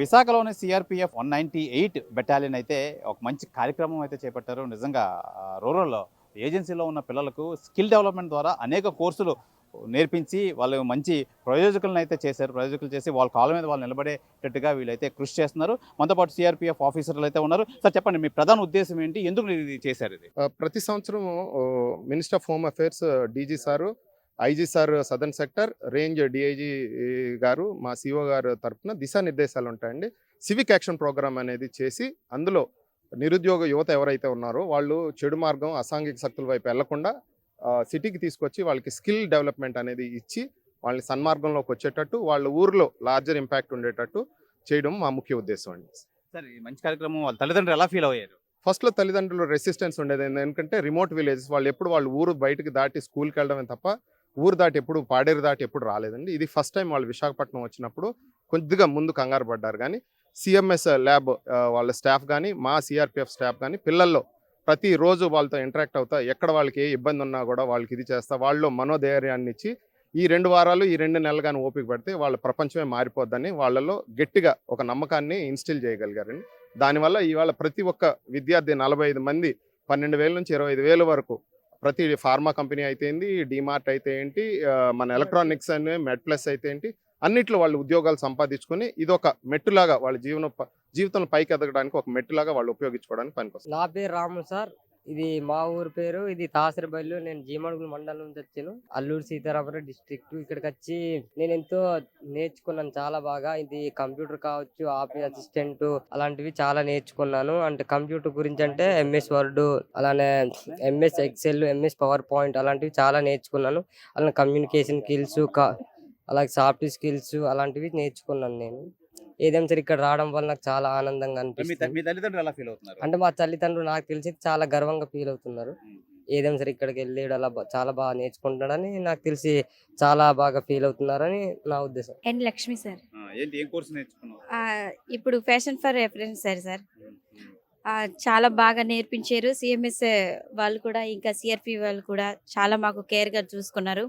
విశాఖలోని CRPF 198 battalion అయితే ఒక మంచి కార్యక్రమం అయితే చేపట్టారు. నిజంగా రూరల్ ఏజెన్సీలో ఉన్న పిల్లలకు స్కిల్ డెవలప్మెంట్ ద్వారా అనేక కోర్సులు నేర్పించి వాళ్ళు మంచి ప్రయోజకులను అయితే చేశారు. ప్రయోజకులు చేసి వాళ్ళ కాళ్ళ మీద వాళ్ళు నిలబడేటట్టుగా వీళ్ళైతే కృషి చేస్తున్నారు. మనతో పాటు సిఆర్పిఎఫ్ ఆఫీసర్లు అయితే ఉన్నారు. సార్ చెప్పండి, మీ ప్రధాన ఉద్దేశం ఏంటి? ఎందుకు మీరు ఇది చేశారు? ఇది ప్రతి సంవత్సరం minister of home affairs DG sir, IG sir southern sector, range DIG గారు, మా సిఓ గారు తరఫున దిశానిర్దేశాలు ఉంటాయండి. సివిక్ యాక్షన్ ప్రోగ్రామ్ అనేది చేసి అందులో నిరుద్యోగ యువత ఎవరైతే ఉన్నారో వాళ్ళు చెడు మార్గం, అసాంఘిక శక్తుల వైపు వెళ్లకుండా సిటీకి తీసుకొచ్చి వాళ్ళకి స్కిల్ డెవలప్మెంట్ అనేది ఇచ్చి వాళ్ళని సన్మార్గంలోకి వచ్చేటట్టు, వాళ్ళ ఊర్లో లార్జర్ ఇంపాక్ట్ ఉండేటట్టు చేయడం మా ముఖ్య ఉద్దేశం అండి. సార్, ఈ మంచి కార్యక్రమం వాళ్ళ తల్లిదండ్రులు ఎలా ఫీల్ అయ్యారు? ఫస్ట్లో తల్లిదండ్రులు రెసిస్టెన్స్ ఉండేది, ఎందుకంటే రిమోట్ విలేజెస్ వాళ్ళు ఎప్పుడు వాళ్ళు ఊరు బయటకు దాటి స్కూల్కి వెళ్ళడమే తప్ప ఊరు దాటి ఎప్పుడు పాడేరు దాటి ఎప్పుడు రాలేదండి. ఇది ఫస్ట్ టైం వాళ్ళు విశాఖపట్నం వచ్చినప్పుడు కొద్దిగా ముందు కంగారు పడ్డారు. కానీ సిఎంఎస్ ల్యాబ్ వాళ్ళ స్టాఫ్ కానీ, మా సిఆర్పిఎఫ్ స్టాఫ్ కానీ పిల్లల్లో ప్రతిరోజు వాళ్ళతో ఇంటరాక్ట్ అవుతా, ఎక్కడ వాళ్ళకి ఏ ఇబ్బంది ఉన్నా కూడా వాళ్ళకి ఇది చేస్తా, వాళ్ళలో మనోధైర్యాన్ని ఇచ్చి ఈ 2 వారాలు, ఈ 2 నెలలు కానీ ఓపిక పడితే వాళ్ళ ప్రపంచమే మారిపోద్దని వాళ్ళలో గట్టిగా ఒక నమ్మకాన్ని ఇన్స్టిల్ చేయగలిగారండి. దానివల్ల ఇవాళ ప్రతి ఒక్క విద్యార్థి 45 మంది 12,000 నుంచి 25,000 వరకు ప్రతి ఫార్మా కంపెనీ అయితే ఏంటి, డిమార్ట్ అయితే ఏంటి, మన ఎలక్ట్రానిక్స్ అనే మెడ్ ప్లస్ అయితే ఏంటి, అన్నిట్లో వాళ్ళు ఉద్యోగాలు సంపాదించుకొని ఇదొక మెట్టులాగా వాళ్ళ జీవితంలో పైకి ఎదగడానికి ఒక మెట్టులాగా వాళ్ళు ఉపయోగించుకోవడానికి పనికొస్తుంది. నా పేరు రాము సార్. ఇది మా ఊరు పేరు. ఇది తాసరబల్లి. నేను జీమడుగుల మండలం నుంచి వచ్చాను. అల్లూరు సీతారామరావు డిస్ట్రిక్ట్. ఇక్కడికి వచ్చి నేను ఎంతో నేర్చుకున్నాను చాలా బాగా. ఇది కంప్యూటర్ కావచ్చు, ఆఫీస్ అసిస్టెంట్ అలాంటివి చాలా నేర్చుకున్నాను. అంటే కంప్యూటర్ గురించి అంటే ఎంఎస్ వర్డ్, అలానే MS Excel, MS power point అలాంటివి చాలా నేర్చుకున్నాను. అలానే కమ్యూనికేషన్ స్కిల్స్, అలాగే సాఫ్ట్ స్కిల్స్ అలాంటివి నేర్చుకున్నాను నేను. ఏదేం సరే ఇక్కడ రావడం వల్ల నాకు చాలా ఆనందంగా అనిపిస్తుంది. మీ తల్లిదండ్రులు ఎలా ఫీల్ అవుతున్నారు? అంటే మా తల్లిదండ్రులు నాకు తెలిసి చాలా గర్వంగా ఫీల్ అవుతున్నారు. ఏదేం సరే ఇక్కడికి వెళ్ళి అలా చాలా బాగా నేర్చుకుంటున్నాడని నాకు తెలిసి చాలా బాగా ఫీల్ అవుతున్నారని నా ఉద్దేశం. And Lakshmi sir. ఏం కోర్సు నేర్చుకున్నావు? ఇప్పుడు ఫ్యాషన్ ఫర్ రెఫరెన్స్ సార్ చాలా బాగా నేర్పించారు. సిఎంఎస్ వాళ్ళు కూడా, ఇంకా సిఆర్పి వాళ్ళు కూడా చాలా మాకు కేర్గా చూసుకున్నారు.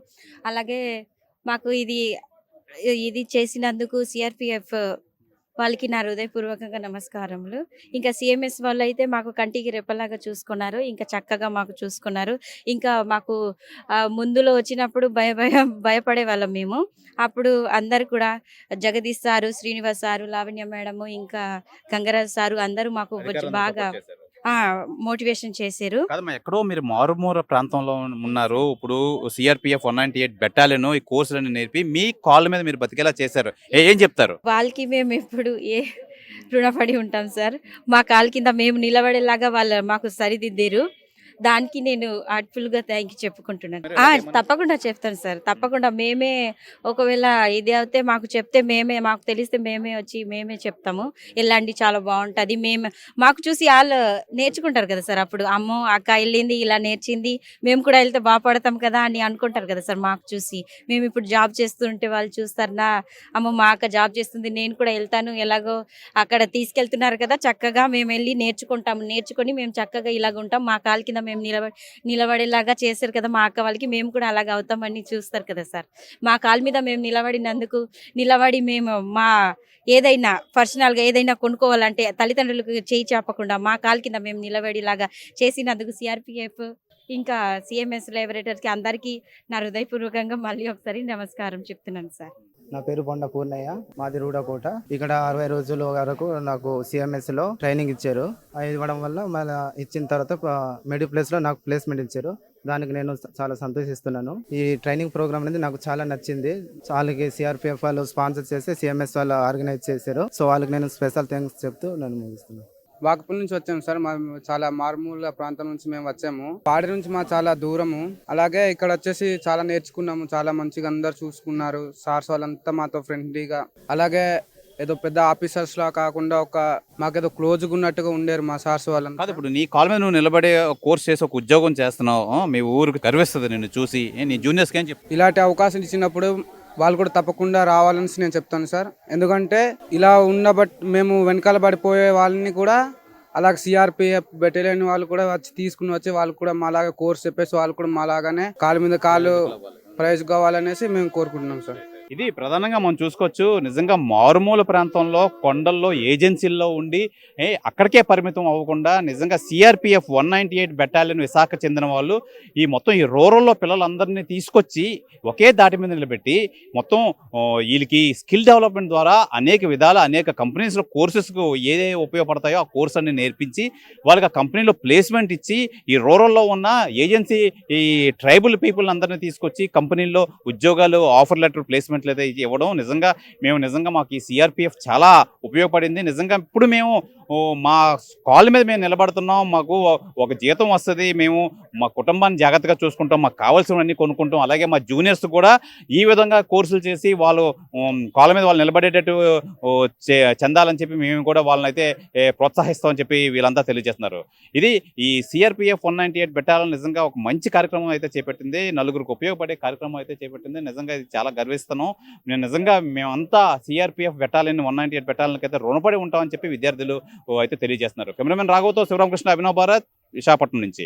అలాగే మాకు ఇది చేసినందుకు సిఆర్పిఎఫ్ వాళ్ళకి నా హృదయపూర్వకంగా నమస్కారములు. ఇంకా సిఎంఎస్ వాళ్ళు అయితే మాకు కంటికి రెప్పలాగా చూసుకున్నారు. ఇంకా చక్కగా మాకు చూసుకున్నారు. ఇంకా మాకు ముందులో వచ్చినప్పుడు భయపడే వాళ్ళం మేము. అప్పుడు అందరు కూడా Jagadish sir, Srinivas sir, Lavanya madam, ఇంకా గంగరాజు సారు అందరూ మాకు బాగా మోటివేషన్ చేశారు. ఎక్కడో మీరు మారుమూల ప్రాంతంలో ఉన్నారు. ఇప్పుడు సిఆర్పిఎఫ్ 198 బెటాలియన్ ఈ కోర్సులను నేర్పి మీ కాళ్ళ మీద మీరు బతికేలా చేశారు. ఏం చెప్తారు వాళ్ళకి? మేము ఎప్పుడు రుణపడి ఉంటాం సార్. మా కాళ్ళ కింద మేము నిలబడేలాగా వాళ్ళు మాకు సరిదిద్దారు. దానికి నేను హార్ట్ఫుల్గా థ్యాంక్ యూ చెప్పుకుంటున్నాను. తప్పకుండా చెప్తాను సార్. తప్పకుండా మేమే ఒకవేళ ఇది అయితే మాకు చెప్తే మాకు తెలిస్తే మేమే చెప్తాము. వెళ్ళండి, చాలా బాగుంటుంది. మాకు చూసి వాళ్ళు నేర్చుకుంటారు కదా సార్. అప్పుడు అమ్మో అక్క వెళ్ళింది, ఇలా నేర్చింది, మేము కూడా వెళ్తే బాగుపడతాం కదా అని అనుకుంటారు కదా సార్. మాకు చూసి మేము ఇప్పుడు జాబ్ చేస్తుంటే వాళ్ళు చూస్తారు, అమ్మో మా అక్క జాబ్ చేస్తుంది, నేను కూడా వెళ్తాను, ఎలాగో అక్కడ తీసుకెళ్తున్నారు కదా, చక్కగా మేము వెళ్ళి నేర్చుకొని మేము చక్కగా ఇలాగ ఉంటాం, మా కాళ్ళ కింద మేము నిలబడేలాగా చేశారు కదా మా అక్క వాళ్ళకి, మేము కూడా అలాగ అవుతామని చూస్తారు కదా సార్. మా కాళ్ళ మీద మేము నిలబడి మేము మా ఏదైనా పర్సనల్గా ఏదైనా కొనుక్కోవాలంటే తల్లిదండ్రులకు చేయి చాపకుండా మా కాళ్ళ కింద మేము నిలబడేలాగా చేసినందుకు సిఆర్పిఎఫ్ ఇంకా సిఎంఎస్ లైబ్రేటర్స్కి అందరికీ నా హృదయపూర్వకంగా మళ్ళీ ఒకసారి నమస్కారం చెప్తున్నాను సార్. నా పేరు బొండ పూర్ణయ్య, మాది రూడకోట. ఇక్కడ 60 రోజుల వరకు నాకు సిఎంఎస్ లో ట్రైనింగ్ ఇచ్చారు. ఇవ్వడం వల్ల మళ్ళీ ఇచ్చిన తర్వాత మెడి ప్లేస్ లో నాకు ప్లేస్మెంట్ ఇచ్చారు. దానికి నేను చాలా సంతోషిస్తున్నాను. ఈ ట్రైనింగ్ ప్రోగ్రామ్ అనేది నాకు చాలా నచ్చింది. వాళ్ళకి సిఆర్పిఎఫ్ వాళ్ళు స్పాన్సర్ చేసి సిఎంఎస్ వాళ్ళు ఆర్గనైజ్ చేశారు. సో వాళ్ళకి నేను స్పెషల్ థ్యాంక్స్ చెప్తూ నేను ముగిస్తున్నాను. వాకపల్లి నుంచి వచ్చాము సార్. చాలా మారుమూల ప్రాంతం నుంచి మేము వచ్చాము. పాడి నుంచి మా చాలా దూరము. అలాగే ఇక్కడ వచ్చేసి చాలా నేర్చుకున్నాము. చాలా మంచిగా అందరు చూసుకున్నారు. సార్స్ వాళ్ళంతా మాతో ఫ్రెండ్లీగా, అలాగే ఏదో పెద్ద ఆఫీసర్స్ లా కాకుండా మాకేదో క్లోజ్గా ఉన్నట్టుగా ఉండేరు మా సార్స్ వాళ్ళంతా. ఇప్పుడు నీ కాల్ మీద నువ్వు నిలబడే కోర్స్ చేసి ఒక ఉద్యోగం చేస్తున్నావు, మీ ఊరికి గర్విస్తుంది నిన్ను చూసి. నీ జూనియర్స్కి ఏం చెప్పు? ఇలాంటి అవకాశం ఇచ్చినప్పుడు వాళ్ళు కూడా తప్పకుండా రావాలని నేను చెప్తాను సార్. ఎందుకంటే ఇలా మేము వెనకాల పడిపోయే వాళ్ళని కూడా అలాగే సిఆర్పిఎఫ్ బెటాలియన్ వాళ్ళు కూడా తీసుకుని వచ్చి వాళ్ళు కూడా మాలాగా కోర్స్ చెప్పేసి వాళ్ళు కూడా మాలాగానే కాళ్ళ మీద కాళ్ళు ప్రైజ్ కావాలనేసి మేము కోరుకుంటున్నాం సార్. ఇది ప్రధానంగా మనం చూసుకోవచ్చు. నిజంగా మారుమూల ప్రాంతంలో కొండల్లో ఏజెన్సీల్లో ఉండి అక్కడికే పరిమితం అవ్వకుండా నిజంగా సిఆర్పిఎఫ్ 198 బెటాలియన్ విశాఖ చెందిన వాళ్ళు ఈ మొత్తం ఈ రూరల్లో పిల్లలందరినీ తీసుకొచ్చి ఒకే దాటి మీద నిలబెట్టి మొత్తం వీళ్ళకి స్కిల్ డెవలప్మెంట్ ద్వారా అనేక విధాల అనేక కంపెనీస్లో కోర్సెస్కు ఏదే ఉపయోగపడతాయో ఆ కోర్స్ అన్ని నేర్పించి వాళ్ళకి ఆ కంపెనీలో ప్లేస్మెంట్ ఇచ్చి ఈ రూరల్లో ఉన్న ఏజెన్సీ ఈ ట్రైబల్ పీపుల్ అందరినీ తీసుకొచ్చి కంపెనీల్లో ఉద్యోగాలు ఆఫర్ లెటర్ ప్లేస్మెంట్లు అయితే ఇవ్వడం నిజంగా మాకు ఈ సిఆర్పిఎఫ్ చాలా ఉపయోగపడింది. నిజంగా ఇప్పుడు మేము మా కాళ్ళ మీద మేము నిలబడుతున్నాం. మాకు ఒక జీతం వస్తుంది, మేము మా కుటుంబాన్ని జాగ్రత్తగా చూసుకుంటాం, మాకు కావాల్సినవన్నీ కొనుక్కుంటాం. అలాగే మా జూనియర్స్ కూడా ఈ విధంగా కోర్సులు చేసి వాళ్ళు కాళ్ళ మీద వాళ్ళు నిలబడేటట్టు చెందాలని చెప్పి మేము కూడా వాళ్ళని అయితే ప్రోత్సహిస్తామని చెప్పి వీళ్ళంతా తెలియజేస్తున్నారు. ఇది ఈ సిఆర్పిఎఫ్ 198 బెటాలియన్ నిజంగా ఒక మంచి కార్యక్రమం అయితే చేపట్టింది, నలుగురికి ఉపయోగపడే కార్యక్రమం అయితే చేపట్టింది. నిజంగా ఇది చాలా గర్విస్తున్నాం. నిజంగా మేమంతా సిఆర్పిఎఫ్ బెటాలియన్ 198 బెటాలియన్కి అయితే రుణపడి ఉంటామని చెప్పి విద్యార్థులు అయితే తెలియజేస్తున్నారు. కెమెరామెన్ రాఘవతో శివరామకృష్ణ, అభినవ్ భారత్, విశాఖపట్నం నుంచి.